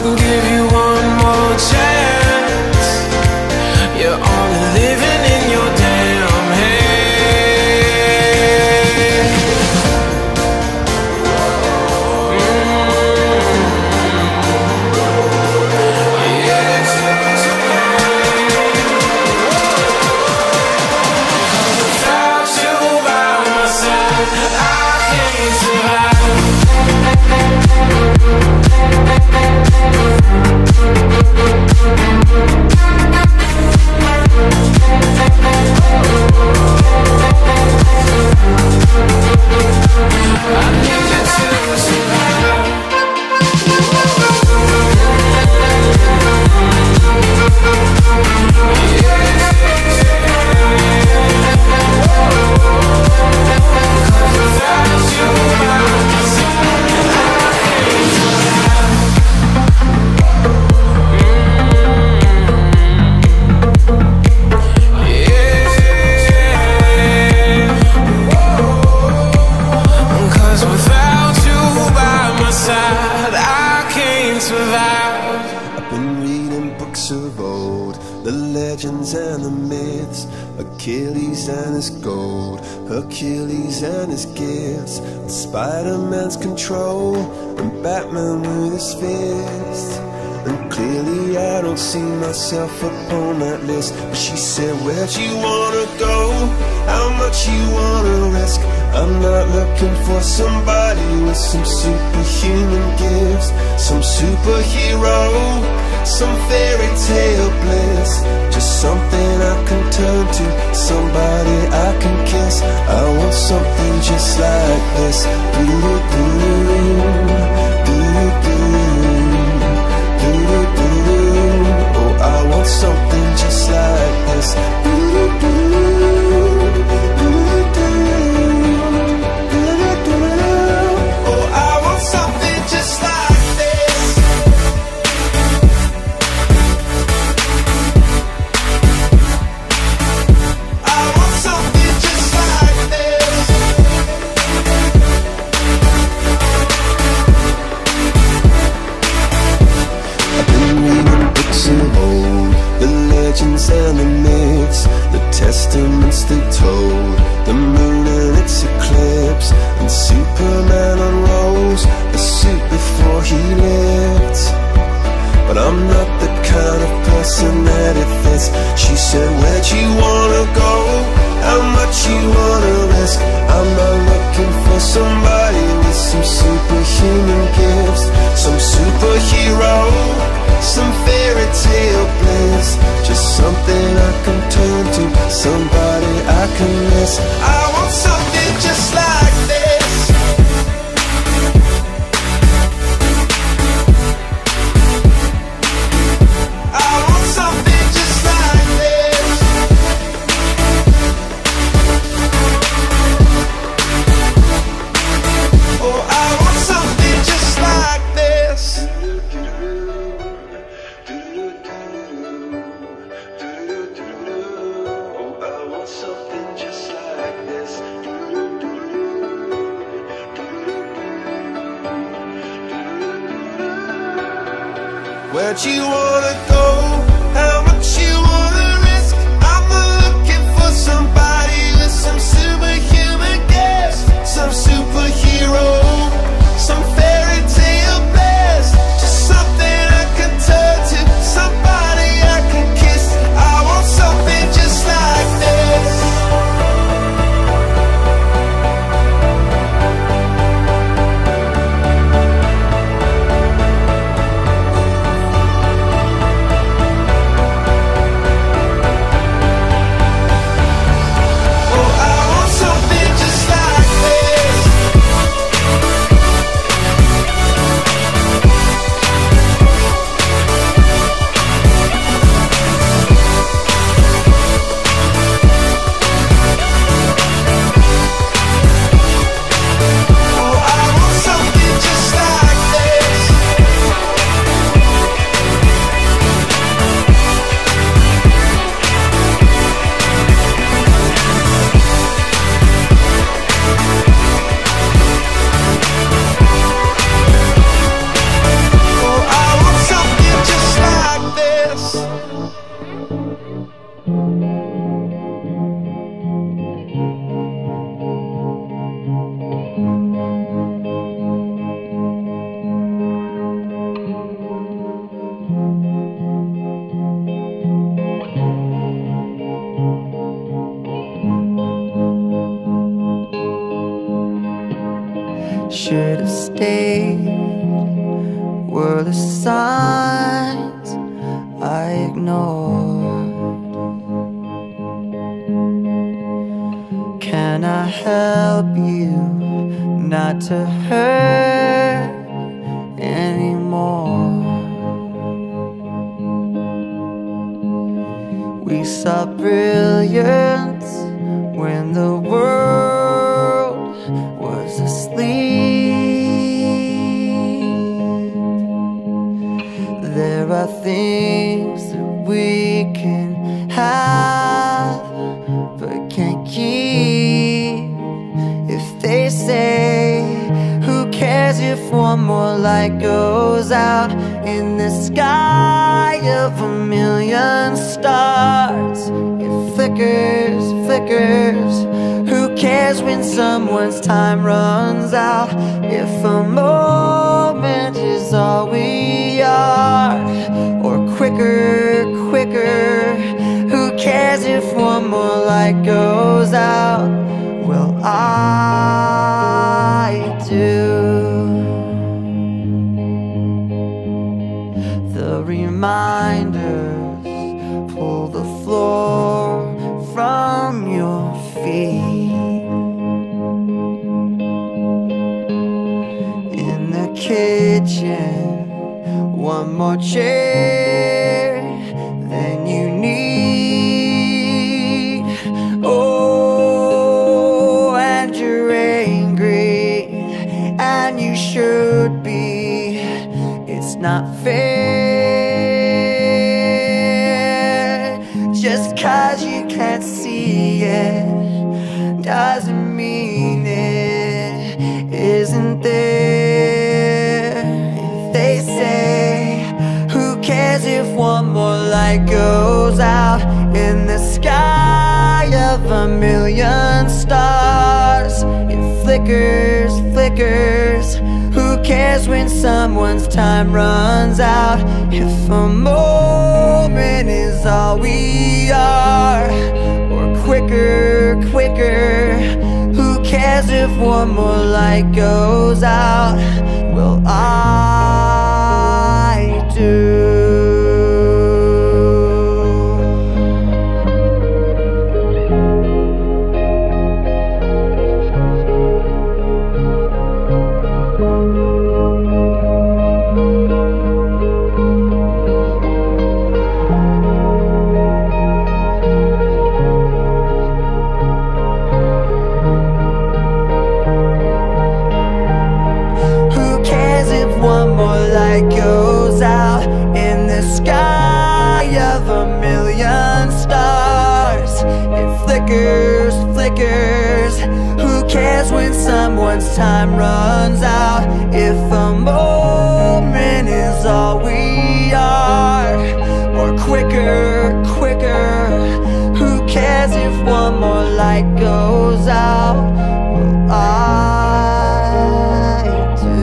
can give you one more chance. You're only living in your damn head. Yes, it's okay. Without you by my side, I can't survive. I need you to survive. Without you by my side, I can't survive. Cause without you by my side, I can't survive. I've been reading books of old, the legends and the myths, Achilles and his gold, Hercules and his gifts, and Spider-Man's control, and Batman with his fist. And clearly I don't see myself upon that list. But she said, where'd you wanna go? How much you wanna risk? I'm not looking for somebody with some superhuman gifts, some superhero, some fairy tale bliss. Just something I can turn to, somebody I can kiss. I want something just like this. Oh, I want something just like this. Oh, I want something just like this. I want something just like this. I've been reading books of old, the legends and the myths, the testaments they told, the moon and its eclipse, and Superman unrolls the suit before he lived. But I'm not the kind of person that it fits. She said, where'd you wanna go? How much you wanna risk? I'm not looking for somebody with some superhuman gifts, some superhero, some fairy tale bliss. Just something I can turn to, somebody I can miss. I want something just like this. I want something just like this. Oh, I want something just like this. Oh, I want something just like this. Where'd you wanna go? How much you wanna risk? I'm not looking for somebody with some superhuman gifts, some superhero, some fairy tale bliss. Just something I can turn to, somebody I can kiss. I want something just like this. Should have stayed. Were the signs I ignored? Can I help you not to hurt anymore? We saw brilliance when the world was asleep. There are things that we can have but can't keep. If they say, who cares if one more light goes out in the sky of a million stars? It flickers, flickers. Who cares when someone's time runs out? If a moment is all we are, or quicker, quicker. Who cares if one more light goes out? Well, I do. The reminders pull the floor from your feet. In the kitchen, one more chair than you need. Oh, and you're angry, and you should be. It's not fair. Just 'cause you can't see it doesn't mean it isn't there. If they say, who cares if one more light goes out in the sky of a million stars? It flickers, flickers. Who cares when someone's time runs out? If a moment is all we are, or quicker, quicker. Who cares if one more light goes out? Well, I do. One more light goes out in the sky of a million stars. It flickers, flickers. Who cares when someone's time runs out? If a moment is all we are, or quicker, quicker. Who cares if one more light goes out? Well, I do.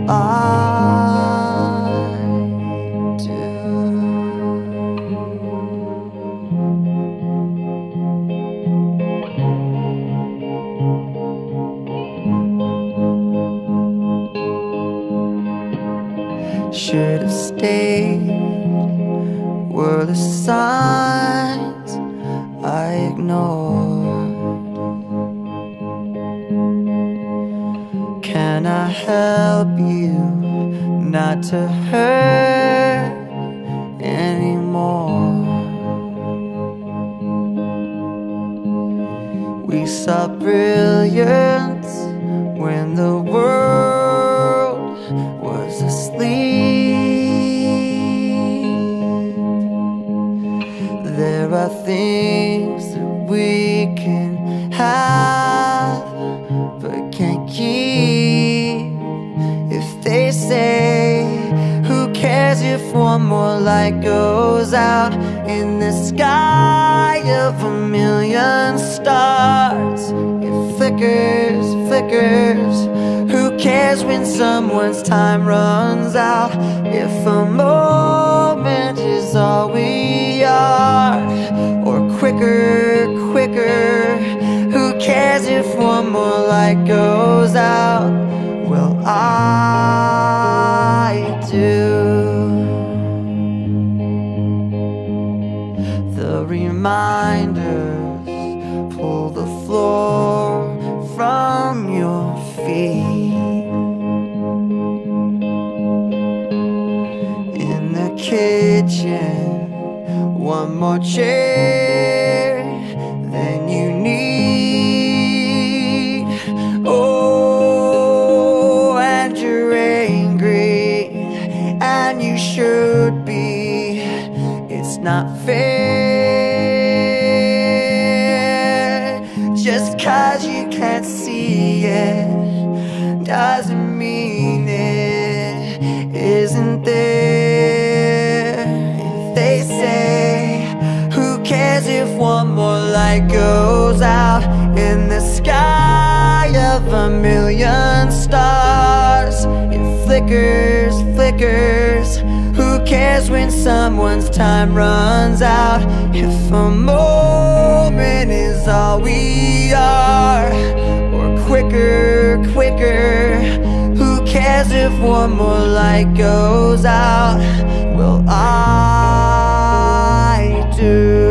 I do. Should have stayed. Were the signs I ignored? Can I help you not to hurt anymore? We saw brilliance when the world was asleep. There are things that we can have but can't keep. If they say, who cares if one more light goes out in the sky of a million stars? It flickers, flickers. Who cares when someone's time runs out? If a moment is all we are, or quicker, quicker. cares if one more light goes out? Well, I do. The reminders pull the floor from your feet. In the kitchen, one more chair than you need. Oh, and you're angry, and you should be. It's not fair. Just 'cause you can't see it doesn't mean it isn't there. If they say, who cares if one more light goes out in the sky of a million stars? It flickers, flickers. Who cares when someone's time runs out? If a moment is all we are, or quicker, quicker. Who cares if one more light goes out? Well, I do.